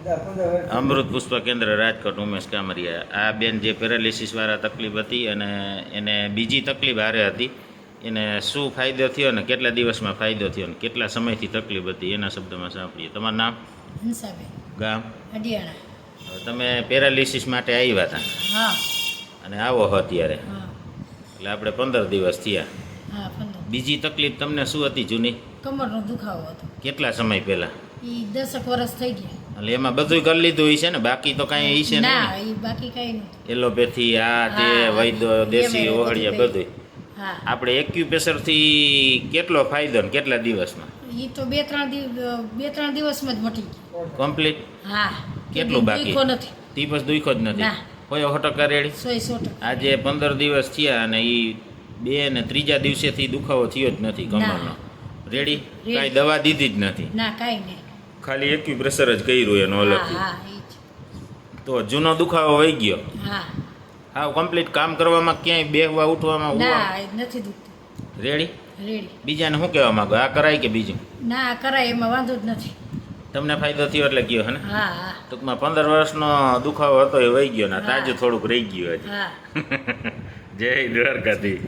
અમૃત પુષ્પ કેન્દ્ર રાજકોટ ઉમેશ કામરિયા. આ બેન જે પેરાલિસિસવાળા તકલીફ હતી અને એને બીજી તકલીફ હારે હતી, એને શું ફાયદો થયો ને કેટલા દિવસમાં ફાયદો થયો ને કેટલા સમયથી તકલીફ હતી એના શબ્દમાં સાંભળીએ. તમારું નામ? હંસાબેન. ગામ? અડિયાણા. તમે પેરાલિસિસ માટે આવ્યા હતા? હા. અને આવો હો અત્યારે? હા. એટલે આપણે 15 દિવસ થયા. હા 15. બીજી તકલીફ તમને શું હતી જૂની? કમરનો દુખાવો હતો. કેટલા સમય પહેલા? એ 10 વર્ષ થઈ ગયા. એટલે એમાં બધું કરી લીધું હશે ને, બાકી તો કાંઈ હશે ને? ના, એ બાકી કાંઈ નથી. એલોપેથી આ તે વૈદ્ય દેશી ઓગળિયા બધું. હા. આપણે એક્યુપ્રેશરથી કેટલો ફાયદો ને કેટલા દિવસમાં? એ તો 2-3 દિવસમાં જ મટી ગયું. કમ્પ્લીટ? હા. કેટલું બાકી? દુખો નથી. દિવસ દુખો જ નથી? ના. કોઈ 100% રેડી? 100%. આજે 15 દિવસ થયા અને એ 2 ને 3જા દિવસેથી દુખાવો થયો જ નથી કમરનો? રેડી? કાંઈ દવા દીધી જ નથી? ના, કાંઈ નહીં. ખાલી એક્યુપ્રેશર જ કર્યું એનો અલગથી? હા, એ જ. તો જૂનો દુખાવો વહી ગયો? હા. હા. કમ્પ્લીટ કામ કરવામાં ક્યાંય બેહવા ઉઠવામાં? ના, એ નથી દુખતું. રેડી? રેડી. બીજાને શું કહેવા માંગો? આ કરાય કે બીજું? ના, કરાય એમાં વાંધો જ નથી. તમને ફાયદો થયો એટલે ગયો હે ને? હા. હા. ટૂંકમાં 15 વર્ષનો દુખાવો હતો એ વહી ગયો ને તાજું થોડુંક રહી ગયું હજી. હા. જય દ્વારકાથી.